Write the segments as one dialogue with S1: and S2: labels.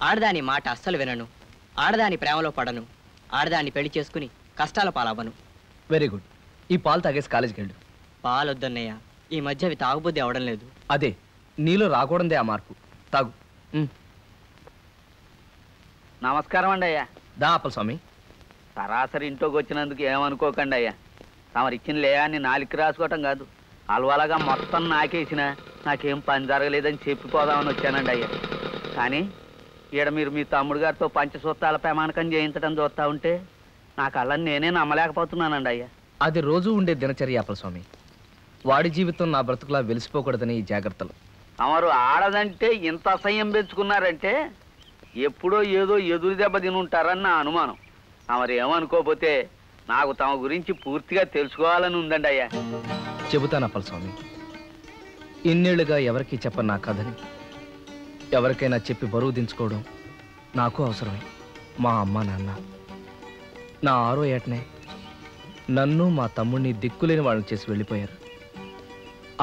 S1: ఆడదాని మాట అస్సలు వినను, ఆడదాని ప్రేమలో పడను, ఆడదాన్ని పెళ్లి చేసుకుని కష్టాల పాలవ్వను.
S2: Very good. ఈ పాలు తాగేసి కాలేజీకి వెళ్ళు.
S1: పాలొద్దన్నయ్య, ఈ మధ్య అవి తాగుబుద్ధి అవడం లేదు.
S2: అదే నీలో రాకూడదే ఆ మార్పు. తాగు.
S3: నమస్కారం అండి అయ్యా.
S2: దా అప్పల స్వామి.
S3: సరాసరి ఇంట్లోకి వచ్చినందుకు ఏమనుకోకండి అయ్యా. తమరిచ్చిన లేయాన్ని నాలుగు రాసుకోవటం కాదు, అలవాలగా మొత్తం నాకేసిన నాకేం పని జరగలేదని చెప్పిపోదామని వచ్చానండి అయ్యా. కానీ ఈడ మీరు మీ తమ్ముడు గారితో పంచసూత్రాల ప్రమాణకం చేయించడం చూస్తా ఉంటే నా కళ్ళని నేనే నమ్మలేకపోతున్నానండి అయ్యా.
S2: అది రోజు ఉండే దినచర్య అప్పల స్వామి. వాడి జీవితం నా బ్రతుకులా వెలిసిపోకూడదని ఈ జాగ్రత్తలు.
S3: తమరు ఆడదంటే ఇంత అసహ్యం పెంచుకున్నారంటే ఎప్పుడో ఏదో ఎదురు దెబ్బ తినుంటారని నా అనుమానం. తమరు ఏమనుకోకపోతే నాకు తమ గురించి పూర్తిగా తెలుసుకోవాలని ఉందండి అయ్యా.
S2: చెబుతాను అప్పల స్వామి. ఇన్నేళ్లుగా ఎవరికీ చెప్పను నా కథని ఎవరికైనా చెప్పి బరువు దించుకోవడం నాకు అవసరమే. మా అమ్మ నాన్న నా 6వ ఏటనే నన్ను మా తమ్ముడిని దిక్కులేని వాళ్ళని చేసి వెళ్ళిపోయారు.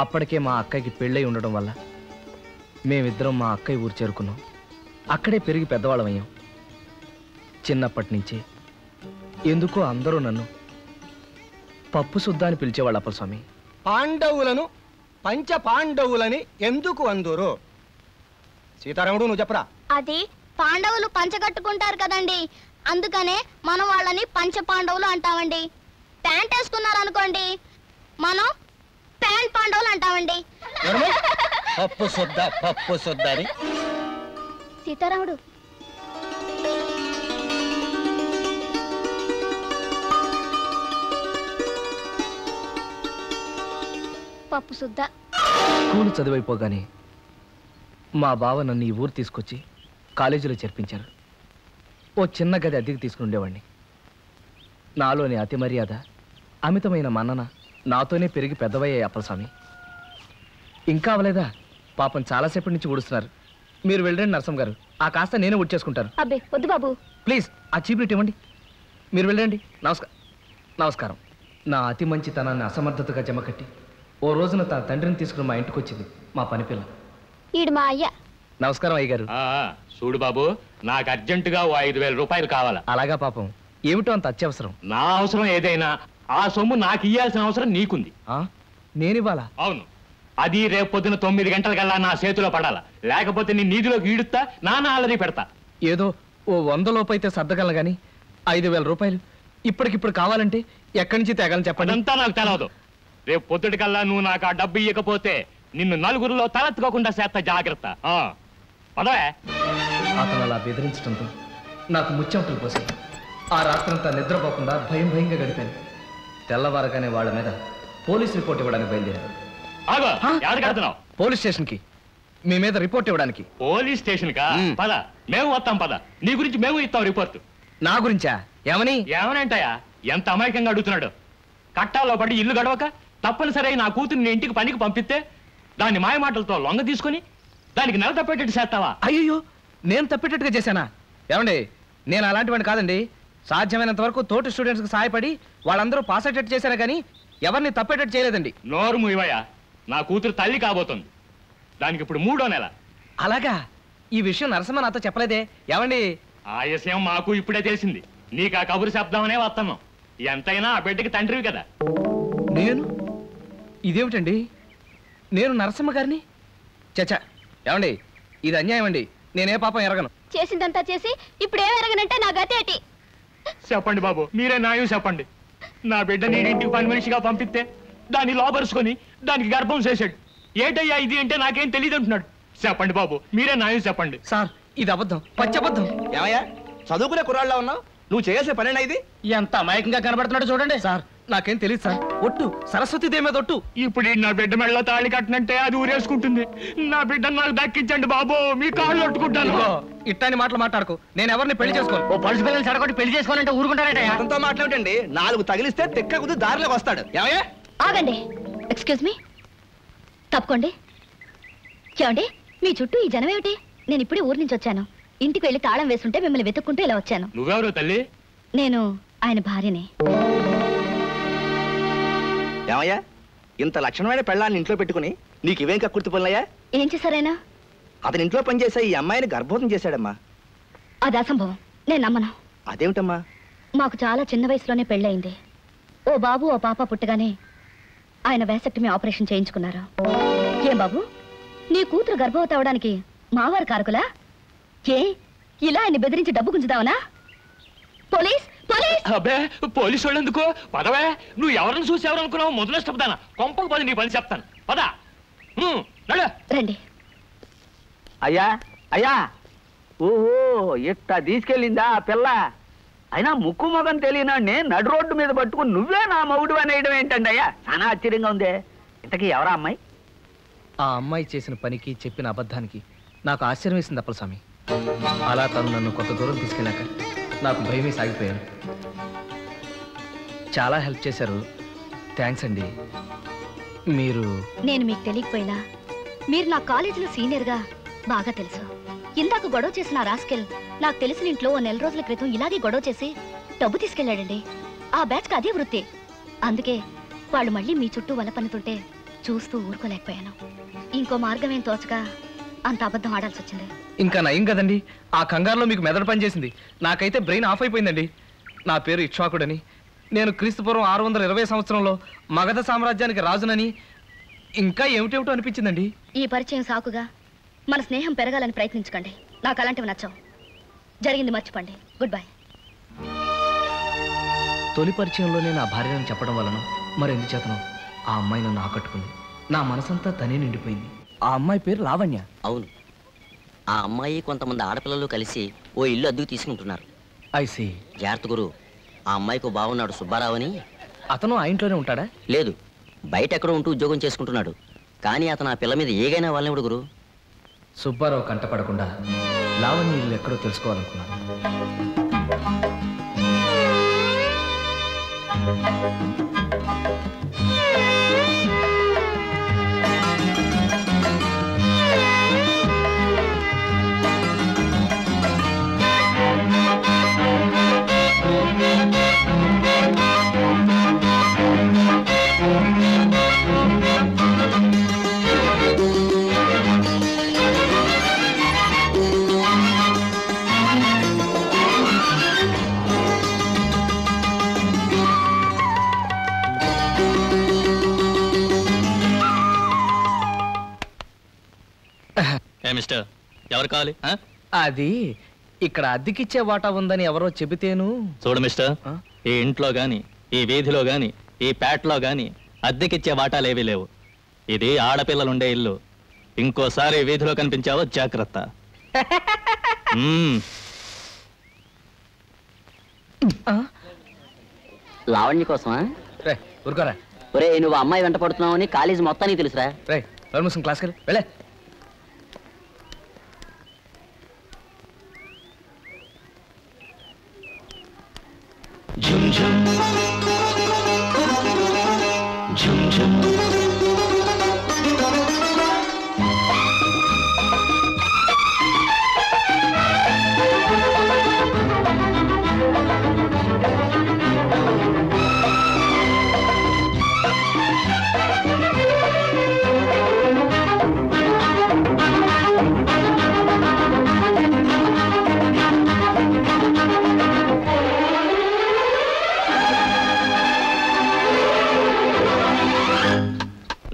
S2: అప్పటికే మా అక్కకి పెళ్ళై ఉండడం వల్ల మేమిద్దరం మా అక్కయ్య ఊరు చేరుకున్నాం. అక్కడే పెరిగి పెద్దవాళ్ళం అయ్యాం. చిన్నప్పటి నుంచి ఎందుకో అందరూ నన్ను పప్పు సుద్దా అని పిలిచేవాళ్ళు అప్పల స్వామి.
S4: పాండవులను పంచ పాండవులని ఎందుకు అందురు? సీతారాముడు నువ్వు చెప్పరా.
S5: అది పాండవులు పంచ కట్టుకుంటారు కదండి, అందుకనే మనం వాళ్ళని పంచ పాండవులు అంటామండి. ప్యాంట్ వేసుకున్నారనుకోండి, మనం ప్యాంట్ పాండవులు అంటామండి.
S4: పప్పు శుద్ధ అని.
S5: సీతారాముడు పప్పు శుద్ధ.
S2: స్కూలు చదివైపోగానే మా బావ నన్ను ఈ ఊరు తీసుకొచ్చి కాలేజీలో చేర్పించారు. ఓ చిన్న గది అద్దెకి తీసుకుని ఉండేవాడిని. నాలోని అతి మర్యాద, అమితమైన మన్నన నాతోనే పెరిగి పెద్దవయ్యాయి అప్పల స్వామి. ఇంకా అవలేదా? పాపం చాలాసేపటి నుంచి ఊడుస్తున్నారు. మీరు వెళ్ళండి నరసం గారు, ఆ కాస్త నేనే ఊడ్చేసుకుంటాను.
S5: అబ్బే వద్దు బాబు,
S2: ప్లీజ్ ఆ చీపురు ఇవ్వండి. మీరు వెళ్ళండి. నమస్కారం. నా అతి మంచితనాన్ని అసమర్థతగా జమకట్టి ఓ రోజున తన తండ్రిని తీసుకుని మా ఇంటికి వచ్చింది మా పని పిల్ల.
S5: ఈడు మా అయ్య.
S2: నమస్కారం అయ్య గారు.
S6: చూడు బాబు, నాకు అర్జెంటుగా 5,000 రూపాయలు కావాలా.
S2: అలాగా పాపం, ఏమిటో అంత అత్యవసరం.
S6: నా అవసరం ఏదైనా ఆ సొమ్ము నాకు ఇయ్యాల్సిన అవసరం నీకుంది.
S2: నేనివ్వాలా?
S6: అవును. అది రేపు పొద్దున 9 గంటలకల్లా నా చేతిలో పడాలా, లేకపోతే నీ నీధిలోకి ఈడుస్తా, నాన్న అలరి పెడతా.
S2: ఏదో ఓ 100 లోపు అయితే సర్దగలను గాని 5,000 రూపాయలు ఇప్పటికిప్పుడు కావాలంటే ఎక్కడి నుంచి తేగలని చెప్పండి.
S6: అంతా నాకు తెలవదు. రేపు పొద్దుటికల్లా నువ్వు నాకు ఆ డబ్బు ఇవ్వకపోతే నిన్ను నలుగురిలో తలెత్తుకోకుండా చేస్తా, జాగ్రత్త. పదవే.
S2: అతను అలా బెదిరించడంతో నాకు ముచ్చెమటలు పోసాయి. ఆ రాత్రంతా నిద్రపోకుండా భయంగా గడిపాను. తెల్లవారగానే వాళ్ళ మీద పోలీస్ రిపోర్ట్ ఇవ్వడానికి బయలుదేరాను. పోలీస్ స్టేషన్ కి మీ మీద రిపోర్ట్ ఇవ్వడానికి.
S6: పోలీస్ స్టేషన్ కా? పద, మేము వస్తాం. పద, నీ గురించి మేము ఇస్తాం రిపోర్ట్.
S2: నా గురించా?
S6: ఏమనంటాయా? ఎంత అమాయకంగా అడుగుతున్నాడు. కట్టాల్లో పడి ఇల్లు గడవక తప్పనిసరి నా కూతుర్ని ఇంటికి పనికి పంపిస్తే దాన్ని మాయమాటలతో లొంగ తీసుకుని దానికి నెల తప్పేటట్టు చేస్తావా?
S2: అయ్యో, నేను తప్పేటట్టుగా చేశానా? ఏమండి, నేను అలాంటి వాడిని కాదండి. సాధ్యమైనంత వరకు తోటి స్టూడెంట్స్కి సహాయపడి వాళ్ళందరూ పాస్ అయ్యేటట్టు చేశాను కానీ ఎవరిని తప్పేటట్టు చేయలేదండి.
S6: నోరు ముయ్యవయ్యా, నా కూతురు తల్లి కాబోతుంది. దానికి ఇప్పుడు 3వ నెల.
S2: అలాగా? ఈ విషయం నరసింహ నాతో చెప్పలేదే. ఏమండి,
S6: ఆ విషయం మాకు ఇప్పుడే తెలిసింది. నీకు ఆ కబురు చెప్దామనే వస్తున్నాం. ఎంతైనా ఆ బిడ్డకి తండ్రివి కదా.
S2: ఇదేమిటండి, నేను నరసింహ గారిని? చచ్చా, ఏమండి, ఇది అన్యాయం అండి. నేనే పాపం ఎరగను.
S5: చేసిందంతా చేసి ఇప్పుడు ఏం ఎరగనంటే నా గతి ఏంటి?
S6: చెప్పండి బాబు, మీరే న్యాయం చెప్పండి. నా బిడ్డ నీ ఇంటికి పని మనిషిగా పంపిస్తే దాన్ని లోపరుచుకొని దానికి గర్భం చేశాడు. ఏటయ్యా ఇది అంటే నాకేం తెలియదు అంటున్నాడు. చెప్పండి బాబు, మీరే న్యాయం చెప్పండి.
S2: సార్, ఇది అబద్ధం, పచ్చబద్ధం.
S4: ఏమయ్యా, చదువుకునే కుర్రాళ్ళ ఉన్నావు, నువ్వు చేసే పనేనా ఇది?
S2: ఎంత అమాయకంగా కనబడుతున్నాడు చూడండి. సార్, నాకేం తెలియదు సార్. ఒట్టు, సరస్వతి దేవి మీద ఒట్టు.
S6: ఇప్పుడు నా బిడ్డ మెడలో తాళి కట్టినంటే అది ఊరేసుకుంటుంది. నా బిడ్డను నాకు దక్కించండి బాబు, మీ కాళ్ళు కొట్టుకుంటాను.
S2: ఇట్టాని మాటలు మాట్లాడుకో. నేను ఎవరిని పెళ్లి చేసుకోను.
S1: ఓ పలుసు పిల్లలు చెడగొట్టి పెళ్లి చేసుకోవాలంటే ఊరుకుంటారట.
S4: అతనితో మాట్లాడండి, 4 తగిలిస్తే తెక్క కుది దారిలోకి వస్తాడు. ఏమయ్యా?
S5: ఆగండి. ఎక్స్క్యూజ్ మీ, తప్పుకోండి. ఏమండి, మీ చుట్టూ ఈ జనం ఏమిటి? నేను ఇప్పుడే ఊరు నుంచి వచ్చాను. ఇంటికి వెళ్ళి తాళం వేస్తుంటే మిమ్మల్ని వెతుక్కుంటూ ఇలా వచ్చాను.
S6: నువ్వెవరు తల్లి?
S5: నేను ఆయన భార్యని.
S4: ఏమయ్యా, ఇంత లక్షణమైన పెళ్ళాన్ని ఇంట్లో పెట్టుకుని నీకు ఇవేం కక్కుర్తి పనులయ్యా?
S5: ఏం చేశారైనా?
S4: అతని ఇంట్లో పనిచేసే ఈ అమ్మాయిని గర్భవతం చేశాడమ్మా.
S7: అది అసంభవం, నేను నమ్మను.
S4: అదేమిటమ్మా?
S7: మాకు చాలా చిన్న వయసులోనే పెళ్ళయింది. ఓ బాబు ఓ పాప పుట్టగానే ఆయన వేసెక్టమీ ఆపరేషన్ చేయించుకున్నారు. ఏం బాబు, నీ కూతురు గర్భవతి అవడానికి మావారు కారకులా? ఏ ఇలా ఆయన బెదిరించి డబ్బు గుంజుదావనా? Police police!
S6: అబ్బే పోలీసు వాళ్ళు ఎందుకు? పదవే, నువ్వు ఎవరిని చూసి ఎవరనుకున్నావు? మొదలు ఇష్టపదానా కొంపకు పది నీ పని చెప్తాను. పదా
S7: రండి.
S3: అయ్యా అయ్యా, ఓహో ఇట్ట తీసుకెళ్ళిందా ఆ పిల్ల? అయినా ముక్కు మొగం తెలియనాడిని నడు రోడ్డు మీద పట్టుకుని నువ్వే నా మగుడు అనేయడం ఏంటండి అయ్యా? చాలా ఆశ్చర్యంగా ఉంది. ఇంతకీ ఎవరా అమ్మాయి?
S2: ఆ అమ్మాయి చేసిన పనికి, చెప్పిన అబద్ధానికి నాకు ఆశ్చర్యం వేసింది అప్పలస్వామి. అలా తను నన్ను కొంత దూరం తీసుకెళ్ళాక నాకు భయమే సాగిపోయాను. చాలా హెల్ప్ చేశారు, థ్యాంక్స్ అండి. మీరు?
S7: నేను మీకు తెలియకపోయినా మీరు నా కాలేజీలో సీనియర్గా బాగా తెలుసు. ఇందాక గొడవ చేసిన రాస్కెల్ నాకు తెలిసిన ఇంట్లో ఓ నెల రోజుల క్రితం ఇలాగే గొడవ చేసి డబ్బు తీసుకెళ్లాడండి. ఆ బ్యాచ్కి అదే వృత్తి. అందుకే వాళ్ళు మళ్ళీ మీ చుట్టూ వలపన్నుతుంటే చూస్తూ ఊరుకోలేకపోయాను. ఇంకో మార్గం ఏం తోచక అంత అబద్ధం ఆడాల్సి వచ్చింది.
S2: ఇంకా నయం కదండి, ఆ కంగారులో మీకు మెదడు పనిచేసింది. నాకైతే బ్రెయిన్ ఆఫ్ అయిపోయిందండి. నా పేరు ఇక్ష్వాకుడని, నేను క్రీస్తుపూర్వం 620 సంవత్సరంలో మగధ సామ్రాజ్యానికి రాజునని, ఇంకా ఏమిటేమిటో అనిపించిందండి.
S7: ఈ పరిచయం సాకుగా మన స్నేహం పెరగాలని ప్రయత్నించకండి. నాకు అలాంటివి నచ్చవు. జరిగింది మర్చిపోండి. Good bye.
S2: తొలి పరిచయంలోనే నా భార్యను చెప్పడం వలన మరెందుచేతనో ఆ అమ్మాయి నన్ను ఆకట్టుకుంది. నా మనసంతా తనే నిండిపోయింది. ఆ అమ్మాయి పేరు లావణ్య.
S8: అవును, ఆ అమ్మాయి కొంతమంది ఆడపిల్లలు కలిసి ఓ ఇల్లు అద్దెకు తీసుకుంటున్నారు.
S2: I see.
S8: జాగ్రత్త గురు, ఆ అమ్మాయికి బాగున్నాడు సుబ్బారావు అని.
S2: అతను ఆ ఇంట్లోనే ఉంటాడా?
S8: లేదు, బయట ఎక్కడో ఉంటూ ఉద్యోగం చేసుకుంటున్నాడు. కానీ అతను ఆ పిల్ల మీద ఏగైనా వాళ్ళనివ్వడు గురు.
S2: సుబ్బారావు కంటపడకుండా లావణ్య ఇల్లు ఎక్కడో తెలుసుకోవాలనుకున్నాను.
S6: మిస్టర్, ఎవరు కావాలి?
S2: అది ఇక్కడ అద్దెకిచ్చే వాటా ఉందని ఎవరో చెబితేను.
S6: చూడు మిస్టర్, ఈ ఇంట్లో గాని, ఈ వీధిలో గాని, ఈ పేటలో గాని అద్దెకిచ్చే వాటాలేవీ లేవు. ఇది ఆడపిల్లలుండే ఇల్లు. ఇంకోసారి వీధిలో కనిపించావో జాగ్రత్త.
S8: లావణ్య కోసమా?
S2: రే ఊరుకోరా.
S8: ఒరే, నువ్వు అమ్మాయి వెంట పడుతున్నావు అని కాలేజీ మొత్తానికి తెలుసురా.
S2: రే పర్మిషన్ క్లాస్కి వెళ్ళే.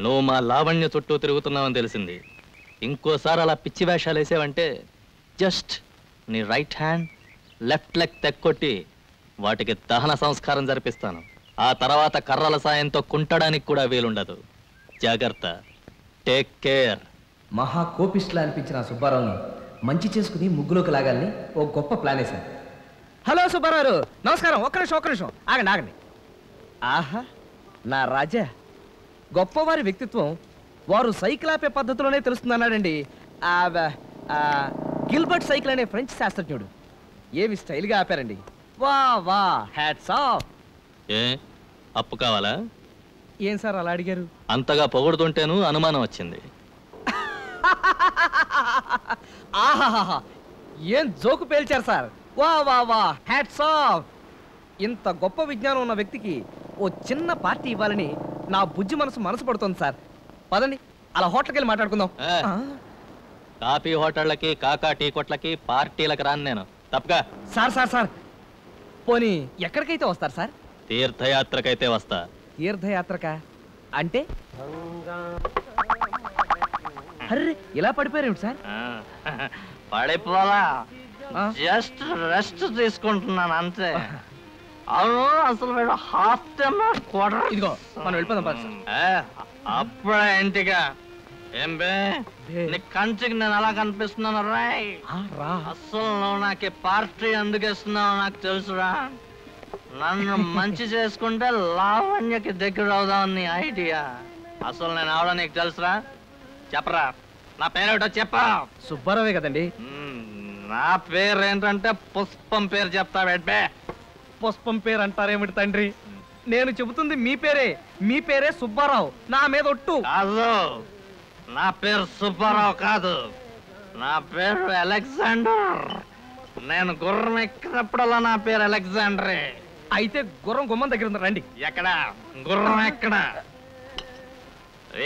S6: నువ్వు మా లావణ్య చుట్టూ తిరుగుతున్నావని తెలిసింది. ఇంకోసారి అలా పిచ్చి వేషాలు వేసావంటే జస్ట్ నీ రైట్ హ్యాండ్ లెఫ్ట్ లెగ్ తెక్కొట్టి వాటికి దహన సంస్కారం జరిపిస్తాను. ఆ తర్వాత కర్రల సాయంతో కుంటడానికి కూడా వీలుండదు. జాగ్రత్త. Take care.
S2: మహా కోపిస్టులా అనిపించిన సుబ్బారావుని మంచి చేసుకుని ముగ్గులోకి లాగాలని ఓ గొప్ప ప్లాన్ వేశాను. హలో సుబ్బారావు, నమస్కారం. ఒక్క నిమిషం ఆగండి. ఆహా, నా రాజా, గొప్పవారి వ్యక్తిత్వం వారు సైకిల్ ఆపే పద్ధతిలోనే తెలుస్తుందన్నాడండి. గిల్బర్ట్ సైకిల్ అనే ఫ్రెంచ్ శాస్త్రజ్ఞుడు. ఏమి స్టైల్గా ఆపారండి. వా వా, హ్యాట్స్ ఆఫ్.
S6: ఏ అప్పు కావాలా?
S2: ఏం సార్ అలా అడిగారు?
S6: అంతగా పొగుడుతుంటేను అనుమానం వచ్చింది.
S2: ఆహాహా, ఏం జోకు పేల్చారు సార్. వా వా వా, హ్యాట్స్ ఆఫ్. ఇంత గొప్ప విజ్ఞానం ఉన్న వ్యక్తికి ఓ చిన్న పార్టీ ఇవ్వాలని నా బుజ్జి మనసు పడుతుంది సార్. పదండి, అలా హోటల్కి వెళ్ళి మాట్లాడుకుందాం.
S6: కాఫీ హోటళ్ళకి, కాకా టీ కొట్లకి, పార్టీలకు రాను నేను.
S9: తప్పగా.
S2: సార్ సార్ సార్ పోనీ ఎక్కడికైతే వస్తారు సార్?
S9: తీర్థయాత్రకైతే వస్తా.
S2: తీర్థయాత్రకా అంటే? అర్రే ఇలా పడిపోయారేమిటి సార్?
S3: పడిపోలా, జస్ట్ రెస్ట్ తీసుకుంటున్నాను అంతే. అవును, అసలు వీడు హాఫ్ టైమ్ క్వార్టర్.
S2: ఇదిగో మనం వెళ్ళిపోదాం పద సార్.
S3: అప్పుడే ఇంటిగా ఏం బే, నీ కంటికి నేను అలా కనిపిస్తున్నాను రాయ్. అసలు నువ్వు నాకు పార్టీ ఎందుకు ఇస్తున్నావు నాకు తెలుసురా. నన్ను మంచి చేసుకుంటే లావణ్యకి దగ్గర అవుదాం నీ ఐడియా. అసలు నేను అవడం నీకు తెలుసురా? చెప్పరా, నా పేరేటో చెప్పా.
S2: సుబ్బారావే కదండి.
S3: నా పేరు ఏంటంటే పుష్పం పేరు చెప్తా బెడ్బే.
S2: పుష్పం పేరు అంటారేమిటి తండ్రి? నేను చెబుతుంది మీ పేరే. మీ పేరే సుబ్బారావు. నా మీద ఒట్టు.
S3: కాదు, నా పేరు సుబ్బారావు కాదు, నా పేరు అలెగ్జాండర్. నేను గుర్రం ఎక్కినప్పుడల్లా నా పేరు అలెగ్జాండరే.
S2: అయితే గుర్రం గుమ్మం దగ్గర ఉంది, రండి.
S3: ఎక్కడ గుర్రం ఎక్కడ?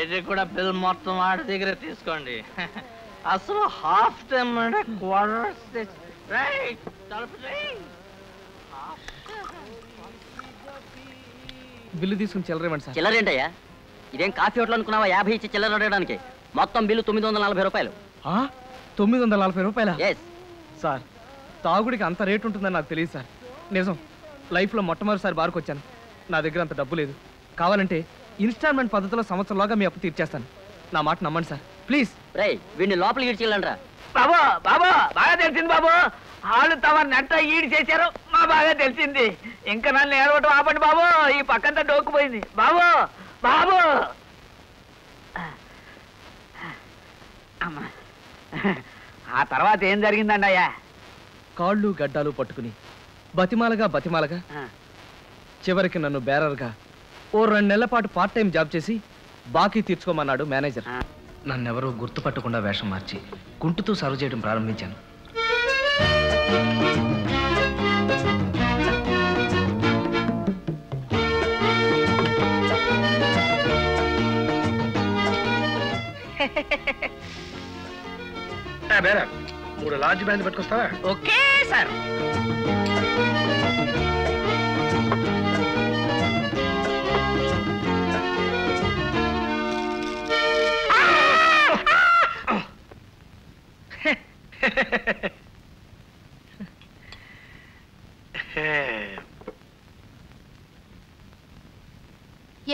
S3: ఇది కూడా బిల్ మొత్తం వాడి దగ్గర తీసుకోండి. అసలు హాఫ్ టైం అంటే క్వార్టర్.
S2: బిల్లు తీసుకుని చిల్లరేమండి సార్.
S8: చిల్లరేంటయ్యా? ఇదేం కాఫీ హోటల్ అనుకున్నావా 50 ఇచ్చి చిల్లర అడగడానికి? మొత్తం బిల్లు 940 రూపాయలు.
S2: 940 రూపాయలా?
S8: ఎస్
S2: సార్, తాగుడికి అంత రేటు ఉంటుందని నాకు తెలియదు సార్. నిజం, లైఫ్లో మొట్టమొదటిసారి బార్కు వచ్చాను. నా దగ్గర అంత డబ్బు లేదు. కావాలంటే ఇన్స్టాల్మెంట్ పద్ధతిలో సంవత్సరంలోగా మీ అప్పు తీర్చేస్తాను. నా మాట నమ్మండి సార్, ప్లీజ్.
S8: రేయ్, వీడిని లోపలికి ఇడ్చిల్లండ్రా.
S3: బాబు బాబు బాగా తెలిసింది బాబు. వాళ్ళు తమ నెట్ట ఈడి చేశారు, మా బాగా తెలిసింది. ఇంకా నన్ను ఏడవటం ఆపండి బాబు. ఈ పక్కంతా డోక్కుపోయింది బాబు. బాబు అమ్మా, ఆ తర్వాత ఏం జరిగిందండి అయ్యా?
S2: కాళ్ళు గడ్డాలు పట్టుకుని బతిమాలగా బతిమాలగా చివరికి నన్ను బేరర్గా ఓ 2 నెలల పాటు పార్ట్ టైం జాబ్ చేసి బాకీ తీర్చుకోమన్నాడు మేనేజర్. నన్నెవరూ గుర్తుపట్టకుండా వేషం మార్చి కుంటుతూ సర్వ్ చేయడం ప్రారంభించాను.
S4: మూడు లార్జ్ బ్యాండ్ పట్టుకొస్తావా?
S3: Okay sir.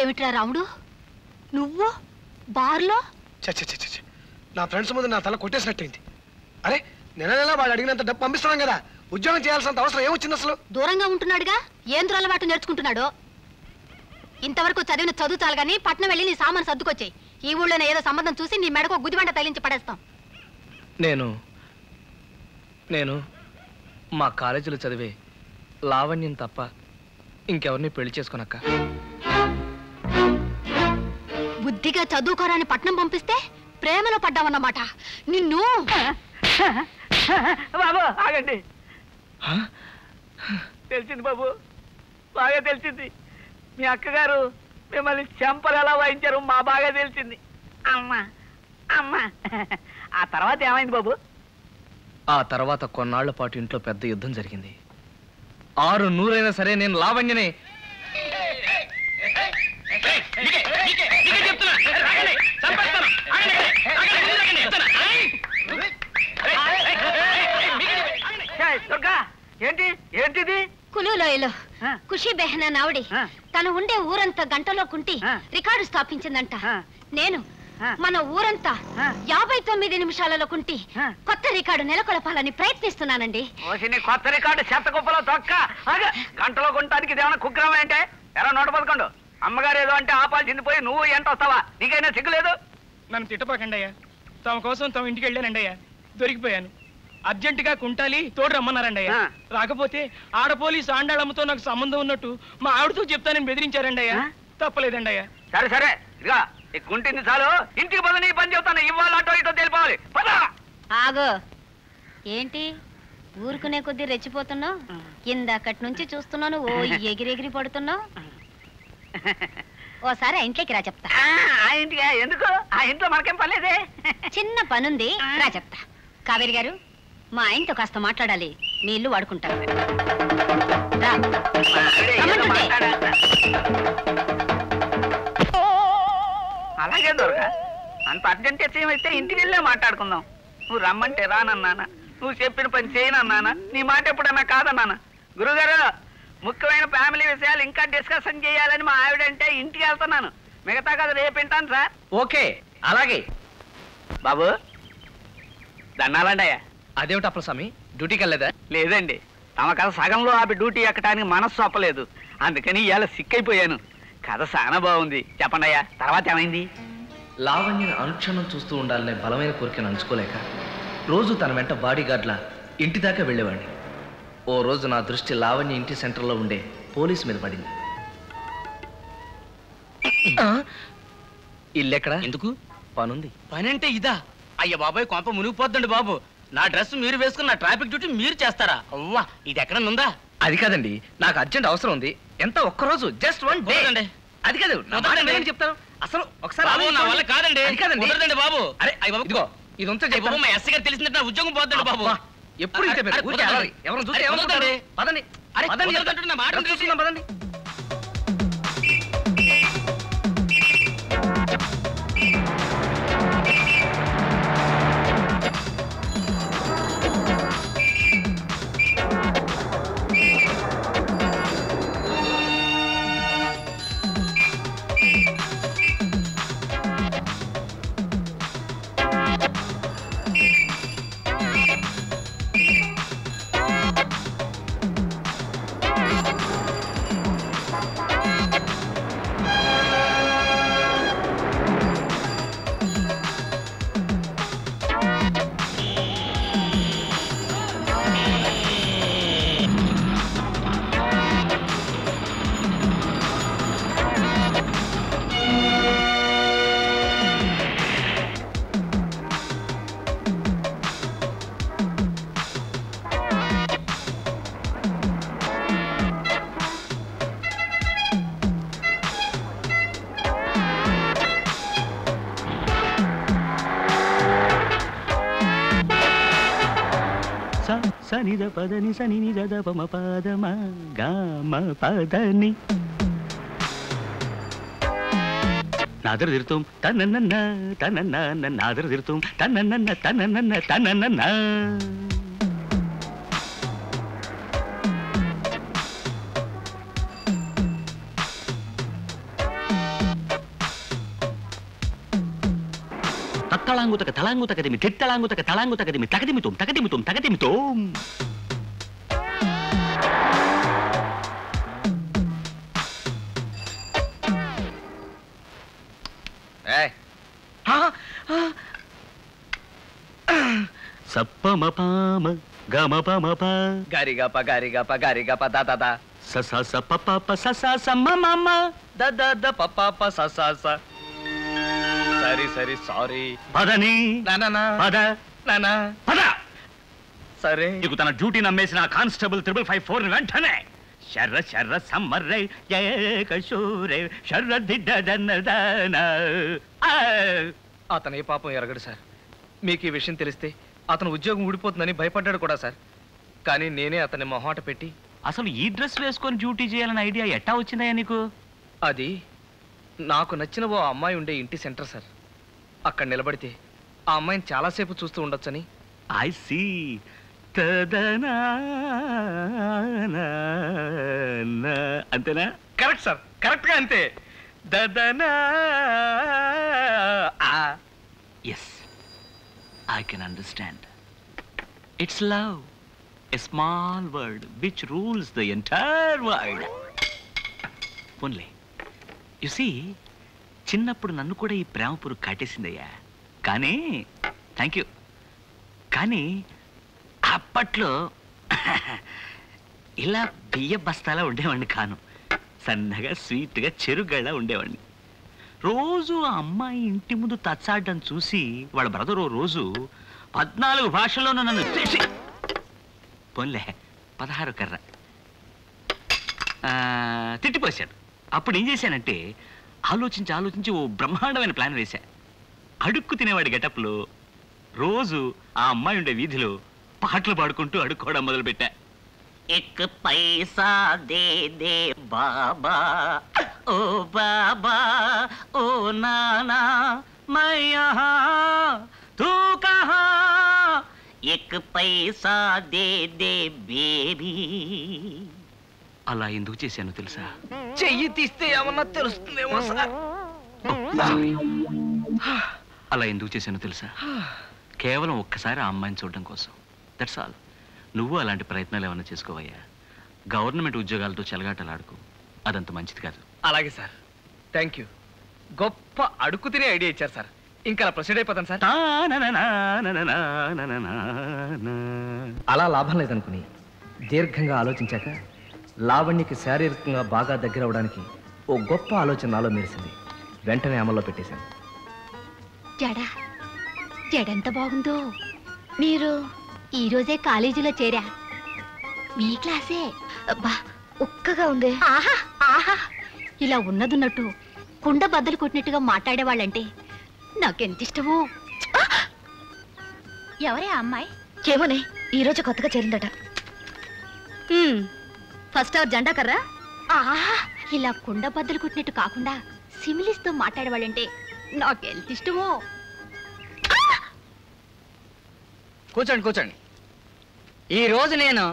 S7: ఏమిట్రా రాముడు, నువ్వు బార్లో?
S4: నా ఫ్రెండ్స్ ముందు నా తల కొట్టేసినట్టయింది. అరే, నెల నెల వాడు అడిగినంత డబ్బు పంపిస్తున్నాం కదా, ఉద్యోగం చేయాల్సినంత అవసరం ఏమొచ్చింది అసలు?
S7: దూరంగా ఉంటున్నాడుగా, ఏం దురలవాటు నేర్చుకుంటున్నాడో. ఇంతవరకు చదివిన చదువు చాలు గానీ పట్నం వెళ్ళి నీ సామాను సర్దుకొచ్చాయి. ఈ ఊళ్ళోనే ఏదో సంబంధం చూసి నీ మెడకు గుదిబండ తగిలించి పడేస్తాం.
S2: నేను మా కాలేజీలో చదివే లావణ్యం తప్ప ఇంకెవరిని పెళ్లి చేసుకోనక్క.
S7: బుద్ధిగా చదువుకోరాని పట్నం పంపిస్తే ప్రేమలో పడ్డావన్నమాట. నిన్ను
S3: బాబు ఆగండి. తెలిసింది బాబు, బాగా తెలిసింది. మీ అక్కగారు మిమ్మల్ని చెంపలు ఎలా వాయించారు మా బాగా తెలిసింది. అమ్మా అమ్మా. ఆ తర్వాత ఏమైంది బాబు?
S2: ఆ తర్వాత కొన్నాళ్ల పాటు ఇంట్లో పెద్ద యుద్ధం జరిగింది. 600 సరే నేను లావణ్యనే.
S3: దుర్గా, ఏంటి ఏంటిది?
S7: కులులోయలో ఖుషి బెహనా నావడి తను ఉండే ఊరంతా గంటలో కుంటి రికార్డు స్థాపించిందంట. నేను మన ఊరంతా 59 నిమిషాలలో కుంటి కొత్త రికార్డు నెలకొల్పాలని ప్రయత్నిస్తున్నానండి.
S3: కొత్త రికార్డు చెత్త కుప్పలో తొక్క. గంటలో కొనటానికి ఇదేమన్నా కుగ్రహం ఏంటే? ఎలా 111 అమ్మగారు ఏదో అంటే ఆపాల్సింది పోయి నువ్వు ఏంట వస్తావా? నీకైనా సిగ్గులేదు?
S6: నన్ను తిట్టపాకండి అయ్యా. తమ కోసం తమ ఇంటికి వెళ్ళానండి అయ్యా, దొరికిపోయాను. అర్జెంటుగా కుంటాలి తోడు రమ్మన్నారండి అయ్యా. రాకపోతే ఆడపోలీసు ఆండాళమ్మతో నాకు సంబంధం ఉన్నట్టు మా ఆవిడతో చెప్తానని బెదిరించారండి అయ్యా. తప్పలేదండి అయ్యా.
S3: సరే సరే, ఇదిగా కుంటింది చాలు, ఇంటికి పద. నీ పని చెప్తాను, ఇవాళ అటో ఇటో తెలిపోవాలి. పద.
S7: ఆగో, ఏంటి ఊరుకునే కొద్దీ రెచ్చిపోతున్నావు? ఇందాకటి నుంచి చూస్తున్నాను ఓ ఎగిరెగిరి పడుతున్నావు. ఓసారి ఆ ఇంట్లోకి రా చెప్తా.
S3: ఆ ఇంటికి ఎందుకు? ఆ ఇంట్లో మనకేం పర్లేదే.
S7: చిన్న పనుంది, రా చెప్తా. కావేరి గారు, మా ఆయనతో కాస్త మాట్లాడాలి. నీ ఇల్లు వాడుకుంటా
S3: అలాగే దొరక అంత అర్జెంట్ అయితే ఇంటికి వెళ్ళే మాట్లాడుకుందాం. నువ్వు రమ్మంటే రానన్నానా, నువ్వు చెప్పిన పని చేయనన్నానా, నీ మాట ఎప్పుడన్నా కాదన్నానా? గురుగారు, ముఖ్యమైన ఫ్యామిలీ విషయాలు ఇంకా డిస్కషన్ చేయాలని మా ఆవిడంటే ఇంటికి వెళ్తున్నాను. మిగతా కదా రేపు వింటాను సార్.
S2: ఓకే, అలాగే.
S3: బాబు దండాలండి అయ్యా.
S2: అదేమిటి అప్పలస్వామి, డ్యూటీకి వెళ్ళలేదా?
S3: లేదండి, తమ కథ సగంలో ఆపి డ్యూటీ ఎక్కడానికి మనస్సు ఒప్పలేదు. అందుకని ఇవాళ సిక్కైపోయాను. కథ చాలా బాగుంది. చెప్పండి అయ్యా, తర్వాత ఏమైంది?
S2: లావణ్యని అనుక్షణం చూస్తూ ఉండాలనే బలమైన కోరికను అంచుకోలేక రోజు తన వెంట బాడీగార్డ్లా ఇంటి దాకా వెళ్ళేవాడిని. ఓ రోజు నా దృష్టి లావణ్య ఇంటి సెంటర్లో ఉండే పోలీసు మీద పడింది. ఇల్లెక్కడ?
S10: ఎందుకు?
S2: పనుంది.
S10: పని అంటే ఇదా? అయ్య బాబాయ్, కొంప మునిగిపోద్దండి బాబు. నా డ్రెస్ మీరు వేసుకున్న ట్రాఫిక్ డ్యూటీ మీరు చేస్తారా? అవ్వా, ఇది ఎక్కడ ఉందా?
S2: అది కాదండి, నాకు అర్జెంట్ అవసరం ఉంది. ఎంత ఒక్కరోజు, జస్ట్ వన్ డే అండి. అది కాదు, చెప్తాను అసలు ఒకసారి
S10: నా వల్ల కాదండి. కుదరదండి బాబు.
S2: అరే ఇదిగో, ఇది ఉంటే
S10: బాబు, మా ఎస్సీ గారు తెలిసిందంటే నా ఉద్యోగం పోద్దండి బాబు.
S2: ఎప్పుడు ఎవరు చూస్తే ఏమనుకుంటారు? పదండి.
S10: నా మాట
S2: చూసుకుందాం, పదండి.
S11: సనిద పదని సని నిద పమ పదమ గామ పదని నాదర తిరుతాం తనన్న తనన్న నాదర తిరుతాం తనన్న తనన్న తనన్న. తత్తళాంగుతక తలాంగుతకదిమి తిత్తళాంగుతక తలాంగుతకదిమి తగదిమితోం తగదిమితోం తగదిమితోం. సప్పమ పామ గమ పమ ప
S2: గారిగప గారిగప గారిగప ద
S11: సస స ప ప ప స స స మ మ మ
S2: ద ప ప ప స స స. సరి సరి సారీ.
S11: పదని
S2: నానా
S11: పద
S2: నానా
S11: పద.
S2: సరే,
S11: నీకు తన డ్యూటీ నమ్మేసిన కానిస్టేబుల్ 5554 వెంటనే శర్ర శర్ర సమ్మర్రై ఏకశూరే శర్ర దిడ్డదన్నదాన.
S2: అతను ఏ పాపం ఎరగడు సార్. మీకు ఈ విషయం తెలిస్తే అతను ఉద్యోగం ఊడిపోతుందని భయపడ్డాడు కూడా సార్. కానీ నేనే అతన్ని మొహాట పెట్టి.
S11: అసలు ఈ డ్రెస్ వేసుకొని డ్యూటీ చేయాలన్న ఐడియా ఎట్టా వచ్చిందయ్యా నీకు?
S2: అది నాకు నచ్చిన ఓ అమ్మాయి ఉండే ఇంటి సెంటర్ సార్. అక్కడ నిలబడితే ఆ అమ్మాయిని చాలాసేపు చూస్తూ ఉండొచ్చని.
S11: I see. అంతేనా?
S2: కరెక్ట్ సార్, కరెక్ట్ గా అంతే.
S11: Yes, I can understand. It's love, a small word which rules the entire world. Only you see, చిన్నప్పుడు నన్ను కూడా ఈ ప్రేమ పురుగు కాటేసిందయ్యా. కానీ థ్యాంక్ యూ. కానీ అప్పట్లో ఇలా బియ్య బస్తాలా ఉండేవాడిని కాను. సన్నగా స్వీట్గా చెరుగళ్ళ ఉండేవాడిని. రోజు ఆ అమ్మాయి ఇంటి ముందు తచ్చాడడం చూసి వాళ్ళ బ్రదర్ ఓ రోజు 14 భాషల్లోనూ నన్ను చేసి పోన్లే 16 కర్ర తిట్టిపోశాడు. అప్పుడు ఏం చేశానంటే ఆలోచించి ఆలోచించి ఓ బ్రహ్మాండమైన ప్లాన్ వేశా. అడుక్కు తినేవాడి గెటప్లో రోజు ఆ అమ్మాయి ఉండే వీధిలో పాటలు పాడుకుంటూ అడుక్కోవడం మొదలుపెట్టా. ఎక్ పైసా దే దే బాబా ఓ బాబా ఓ నానా मैं यहाँ तू कहाँ एक पैसा दे दे బేబీ. అలా ఎందుకు చేశాను తెలుసా?
S2: చెయ్యి తీస్తే ఏమన్నా తెలుస్తుందేమో సార్.
S11: అలా ఎందుకు చేశాను తెలుసా? కేవలం ఒక్కసారి ఆ అమ్మాయిని చూడడం కోసం. That's all. నువ్వు అలాంటి ప్రయత్నాలు ఏమైనా చేసుకోవయ్యా. గవర్నమెంట్ ఉద్యోగాలతో చెలగాటలాడుకో, అదంత మంచిది కాదు.
S2: అలాగే సార్, థ్యాంక్ యూ. గొప్ప అడుగు తినే ఐడియా ఇచ్చారు సార్. ఇంకా ప్రొసీడ్ అయిపోతాను సార్. అలా లాభం లేదనుకుని దీర్ఘంగా ఆలోచించాక లావణ్యకి శారీరకంగా బాగా దగ్గర అవడానికి ఓ గొప్ప ఆలోచన నాలో మెరిసింది. వెంటనే అమల్లో పెట్టేశాను.
S7: జడెంత బాగుందో. మీరు ఈ రోజే కాలేజీలో చేరా? మీ క్లాసే. అబ్బా ఒక్కగా ఉంది. ఆహా ఆహా, ఇలా ఉన్నదున్నట్టు కుండ బద్దలు కొట్టినట్టుగా మాట్లాడేవాళ్ళంటే నాకెంత ఇష్టమో. ఎవరే ఆ అమ్మాయి? ఏమోనే, ఈ రోజు కొత్తగా చేరిందట. ఫస్ట్ అవర్ జెండా కర్రా. ఆహా, ఇలా కుండ బద్దలు కొట్టినట్టు కాకుండా సిమిలిస్తో మాట్లాడేవాళ్ళంటే నాకెంత ఇష్టమో.
S1: కూర్చోండి కూర్చోండి. ఈ రోజు నేను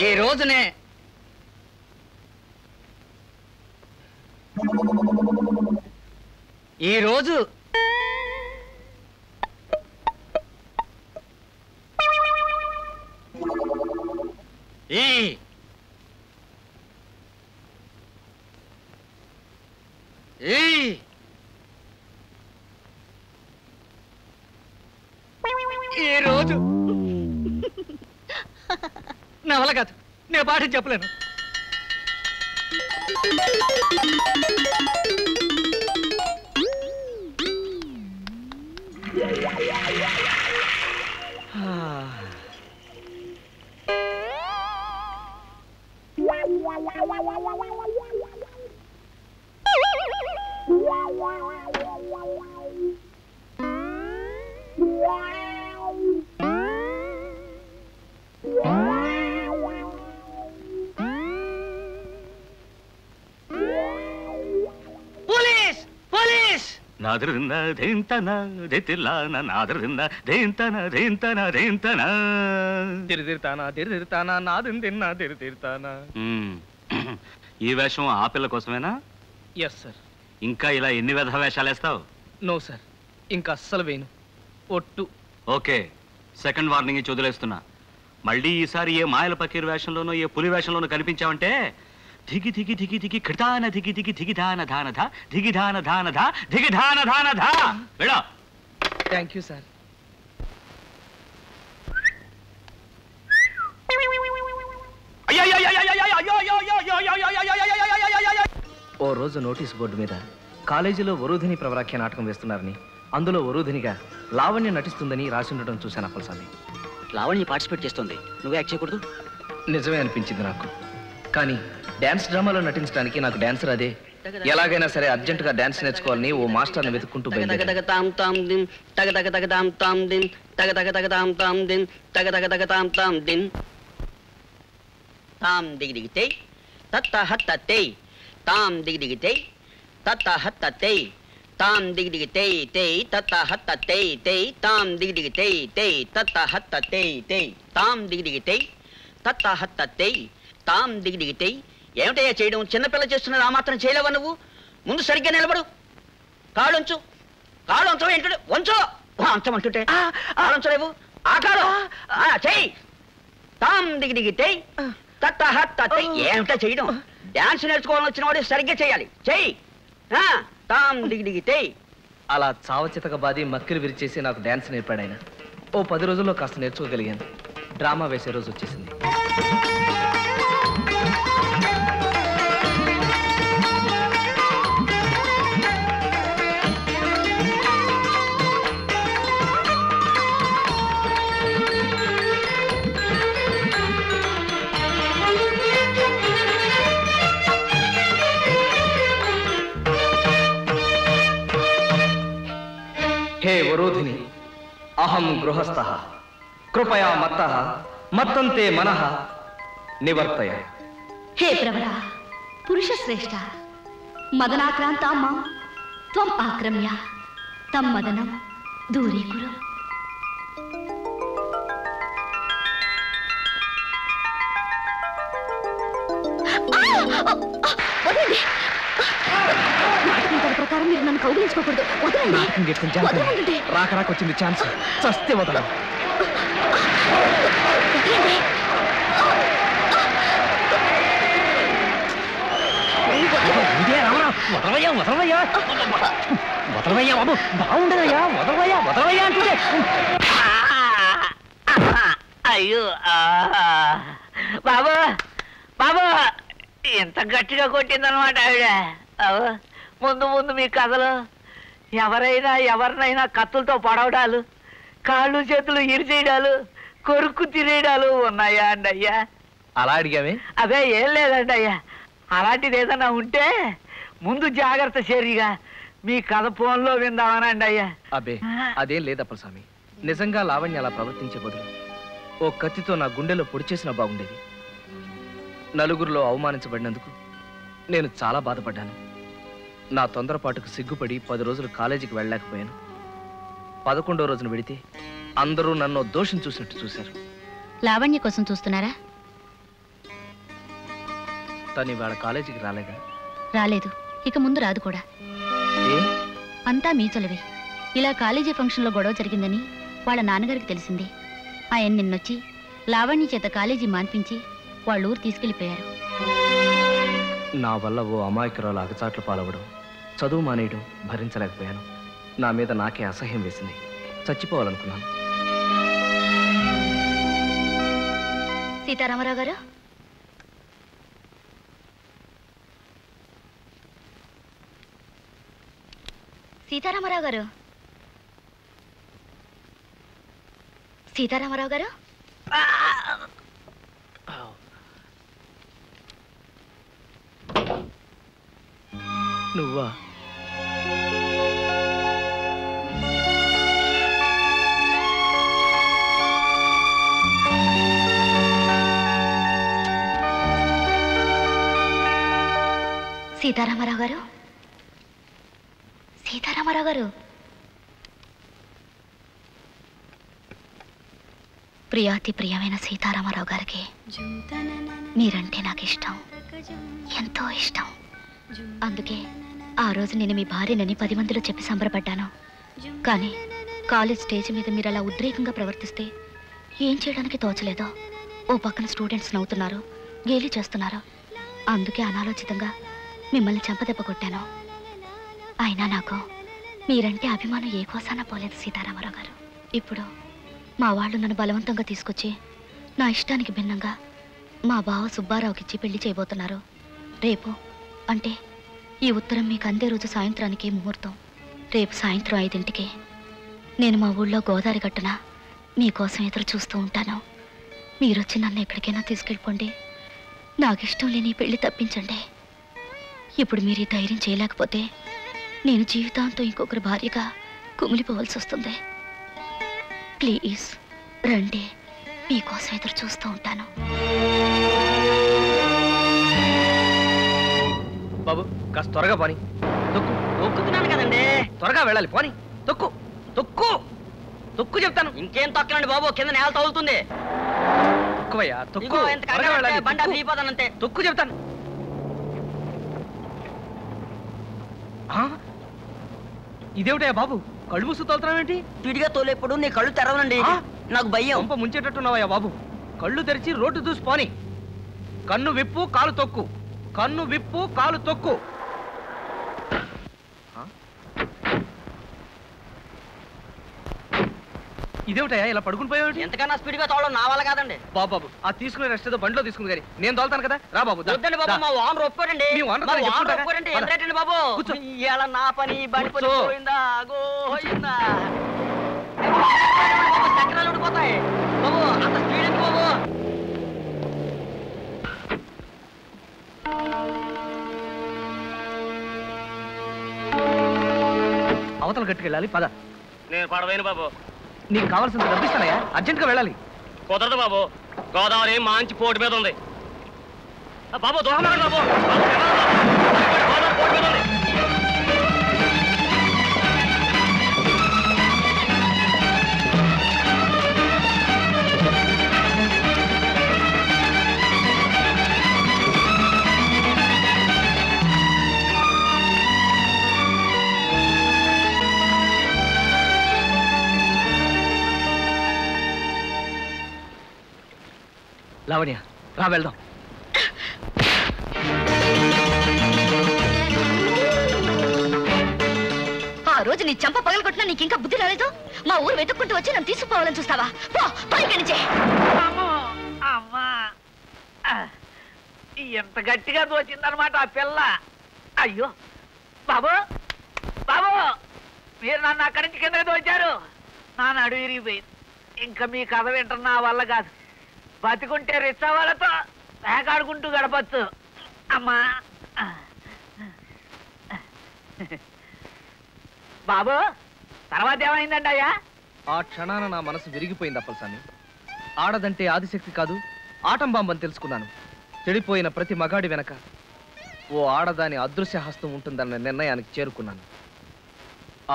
S1: ఈ రోజు నా వల్ల కాదు, నేను పాఠం చెప్పలేను.
S11: ఈ వేషం ఆ పిల్ల కోసమేనా?
S2: Yes sir.
S11: ఇంకా ఇలా ఎన్ని విధ వేషాలు వేస్తావు?
S2: నో సార్, ఇంకా అస్సలు వేయను. ఒట్టు.
S11: ఓకే, సెకండ్ వార్నింగ్ ఇచ్చి వదిలేస్తున్నా. మళ్ళీ ఈసారి ఏ మాయల పకీర్ వేషంలోనో ఏ పులి వేషంలోనో కనిపించావంటే ధిగి ధిగి ధిగి ధిగి కృతాన ధిగి ధిగి ధిగిధాన ధాన ధ ధిగిధాన ధాన ధ ధిగిధాన ధాన ధ. వెళ్ళా.
S2: Thank you sir. ఓ రోజు నోటీస్ బోర్డు మీద కాలేజీలో వరూధిని ప్రవరాఖ్య నాటకం వేస్తున్నారని, అందులో వరూధినిగా లావణ్య నటిస్తుందని రాసి ఉండడం చూశాను అప్పలస్వామి.
S8: లావణ్య పార్టిసిపేట్ చేస్తుంది, నువ్వే యాక్ట్ చేయకూడదు? నిజమే
S2: అనిపించింది నాకు. కానీ డాన్స్ డ్రామాలో నటించడానికి నాకు డాన్సర్ అదే. ఎలాగైనా సరే అర్జెంటుగా డాన్స్ నేర్చుకోవాలని ఓ మాస్టర్ని వెతుక్కుంటూ
S3: ఏమిటయ్యా చేయడం? చిన్నపిల్ల చేస్తున్నది ఆ మాత్రం చేయలేవా నువ్వు? ముందు సరిగ్గా నిలబడు. కాళ్ళు ఉంచు. కాళ్ళు ఉంచవు ఏంటంటే వంచో అంచమంటుంటే కాళ్ళుంచలేవు. ఆ కాలు చెయ్యి. తాం దిగి దిగితే ఏమిటా చేయడం? డాన్స్ నేర్చుకోవాలని వచ్చిన వాడు సరిగ్గా చేయాలి. చెయ్యి. తాం దిగి దిగితే.
S2: అలా చావచితక బాది మక్కిలు విరిచేసి నాకు డాన్స్ నేర్పాడు ఆయన. ఓ 10 రోజుల్లో కాస్త నేర్చుకోగలిగాను. డ్రామా వేసే రోజు వచ్చేసింది. విరోధిని అహం గృహస్థః కృపయా మత్తః మత్తంతే మనః నివర్తయ.
S7: హే ప్రవర పురుష శ్రేష్ఠ మదనాక్రాంత మాం త్వం ఆక్రమ్య తం మదనం దూరీకురు. వదలండి. నాటకం కథ ప్రకారం మీరు నన్ను కౌగిలించుకోకూడదు. వదలండి.
S2: రాక వచ్చింది ఛాన్స్. చస్తే వదలం.
S3: వదలవయ్యా బాబు, బాగుండదయ్యా, వదలవయ్యా అంటుంటే. అయ్యో బాబు బాబు, ఇంత గట్టిగా కొట్టిందనమాట ఆవిడ. ముందు ముందు మీ కథలు ఎవరినైనా కత్తులతో పడవడాలు, కాళ్ళు చేతులు ఇరిచేయడాలు, కొరుక్కు తినేయడాలు ఉన్నాయా అండి అయ్యా?
S2: అలా అడిగామే?
S3: అదే ఏం లేదండి అయ్యా. అలాంటిది ఏదైనా ఉంటే ముందు జాగ్రత్త చర్యగా మీ కథ ఫోన్లో విందామనండి అయ్యా.
S2: అబ్బే అదేం లేదప్పలస్వామి. నిజంగా లావణ్య అలా ప్రవర్తించే బదులు ఓ కత్తితో నా గుండెలో పొడి చేసినా బాగుండేది. నలుగురిలో అవమానించబడినందుకు నేను చాలా బాధపడ్డాను. నా తొందరపాటుకు సిగ్గుపడి 10 రోజులు కాలేజీకి వెళ్ళలేకపోయాను. 11వ రోజున వెడితే అందరూ నన్ను దోషం చూసినట్టు చూశారు.
S7: లావణ్య కోసం చూస్తున్నారా?
S2: తను ఇవాళ కాలేజీకి రాలేదా?
S7: రాలేదు, ఇక ముందు రాదు కూడా. అంతా మీ చలవే. ఇలా కాలేజీ ఫంక్షన్లో గొడవ జరిగిందని వాళ్ళ నాన్నగారికి తెలిసింది. ఆయన నిన్నొచ్చి లావణ్య చేత కాలేజీ మాన్పించి వాళ్ళ ఊరు తీసుకెళ్లిపోయారు.
S2: నా వల్ల ఓ అమాయకురాలు అగచాట్లు పాలవడం, చదువు మానేయడం భరించలేకపోయాను. నా మీద నాకే అసహ్యం వేసింది. చచ్చిపోవాలనుకున్నాను.
S7: సీతారామరావు గారు, సీతారామరావు గారు, సీతారామరావు గారు,
S2: నువ్వా?
S7: సీతారామరావు గారు, సీతారామరావు గారు. ప్రియాతి ప్రియమైన సీతారామరావు గారికి మీరంటే నాకు ఇష్టం, ఎంతో ఇష్టం. అందుకే ఆ రోజు నేను మీ భార్యనని 10 మందిలో చెప్పి సంబరపడ్డాను. కానీ కాలేజ్ స్టేజ్ మీద మీరు అలా ఉద్రేకంగా ప్రవర్తిస్తే ఏం చేయడానికి తోచలేదో. ఓ పక్కన స్టూడెంట్స్ నవ్వుతున్నారు, గేలి చేస్తున్నారు. అందుకే అనాలోచితంగా మిమ్మల్ని చెంపదెబ్బ కొట్టాను. అయినా నాకు మీరంటే అభిమానం ఏ కోసాన పోలేదు సీతారామరావు గారు. ఇప్పుడు మా వాళ్ళు నన్ను బలవంతంగా తీసుకొచ్చి నా ఇష్టానికి భిన్నంగా మా బావ సుబ్బారావుకిచ్చి పెళ్లి చేయబోతున్నారు. రేపు అంటే ఈ ఉత్తరం మీకు అందే రోజు సాయంత్రానికి ముహూర్తం. రేపు సాయంత్రం 5ంటికి నేను మా ఊళ్ళో గోదావరి గట్టున మీకోసం ఎదురు చూస్తూ ఉంటాను. మీరొచ్చి నన్ను ఎక్కడికైనా తీసుకెళ్ళిపోండి. నాకిష్టం లేని పెళ్లి తప్పించండి. ఇప్పుడు మీరు ఈ ధైర్యం చేయలేకపోతే నేను జీవితాంతం ఇంకొకరి భార్యగా కుమిలిపోవాల్సి వస్తుంది. ప్లీజ్ రండి, మీకోసం ఎదురు చూస్తూ ఉంటాను.
S2: బాబు కాస్త త్వరగా పోని. తొక్కు.
S1: తొక్కుతున్నాను కదండి.
S2: త్వరగా వెళ్ళాలి, పోని. తొక్కు తొక్కు తొక్కు చెప్తాను.
S1: ఇంకేం తొక్కనండి బాబు, కింద నేల తగులుతుంది.
S2: తొక్కువయ్యా, తొక్కు.
S1: ఎంత
S2: త్వరగా వెళ్ళాలి.
S1: బండ
S2: తొక్కు.
S1: దిగిపోతానంతే.
S2: తొక్కు చెప్తాను. ఇదేమిటయ్యా బాబు, కళ్ళు మూసు తోలుతున్నావేంటి?
S1: స్పీడ్గా తోలేప్పుడు నీ కళ్ళు తెరవనండి, నాకు భయం.
S2: పంప ముంచేటట్టున్నావయ్యా బాబు. కళ్ళు తెరిచి రోడ్డు చూసి పోని. కన్ను విప్పు, కాలు తొక్కు. కన్ను విప్పు, కాలు తొక్కు. ఇదేమిటయ్యా ఇలా పడుకుని పోయావు?
S1: ఎంతకన్నా స్పీడ్గా తోవడం నా వల్ల కాదండి.
S2: బాబు ఆ తీసుకునే రెస్ట్ ఏదో బండిలో తీసుకుంది కానీ నేను తోలుతాను కదా. రా బాబు.
S1: వద్దండి బాబు, మా ఓనర్ ఒప్పుకోరండి.
S2: మీ ఓనర్
S1: ఒప్పుకోరండి. ఎంతరేటండి బాబు? ఇలా నా పని బండి పని పోయిందా గోయిందా. చక్రాలు ఉడిపోతాయి బాబు, అంత స్పీడ్ ఎందుకు బాబు?
S2: అవతల గట్టుకెళ్ళాలి, పద.
S10: నేను పడవేను బాబు.
S2: నీకు కావాల్సిన డబ్బిస్తానయ్యా, అర్జెంట్గా వెళ్ళాలి.
S10: కుదరదు బాబు, గోదావరి మంచి పోటు మీద ఉంది. బాబు దూరం బాబు, గోదావరి పోటు మీద ఉంది.
S2: లావణ్య రా వెళ్దాం.
S7: ఆ రోజు నీ చంప పగలగొట్టినా నీకు ఇంకా బుద్ధి రాలేదు. మా ఊరు వెతుక్కుంటూ వచ్చి నన్ను తీసుకుపోవాలని చూస్తావా? పో పైకి నుంచే.
S3: అమ్మా ఎంత గట్టిగా దోచిందనమాట ఆ పిల్ల. అయ్యో బాబు బాబు, మీరు నన్ను అక్కడి నుంచి కిందకి దోచారు. నా నడు విరిగిపోయింది. ఇంకా మీ కథ వింటున్న నా వల్ల కాదు. బతికుంటే రిచ్చా వాళ్ళతో వేకాడుకుంటూ గడపచ్చు. అమ్మా బాబు, తర్వాత ఏమైందండి అయ్యా?
S2: ఆ క్షణాన నా మనసు విరిగిపోయింది అప్పలస్వామి. ఆడదంటే ఆదిశక్తి కాదు, ఆటం బాంబని తెలుసుకున్నాను. చెడిపోయిన ప్రతి మగాడి వెనక ఓ ఆడదాని అదృశ్య హస్తం ఉంటుందన్న నిర్ణయానికి చేరుకున్నాను.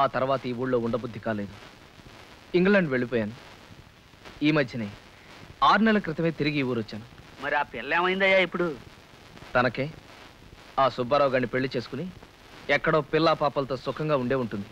S2: ఆ తర్వాత ఈ ఊళ్ళో ఉండబుద్ధి కాలేదు. ఇంగ్లాండ్ వెళ్ళిపోయాను. ఈ మధ్యనే 6 నెలల క్రితమే తిరిగి ఈ ఊరు వచ్చాను.
S3: మరి ఆ పిల్ల ఏమైందయ్యా ఇప్పుడు?
S2: తనకే ఆ సుబ్బారావు గారిని పెళ్లి చేసుకుని ఎక్కడో పిల్లా పాపలతో సుఖంగా ఉండే ఉంటుంది.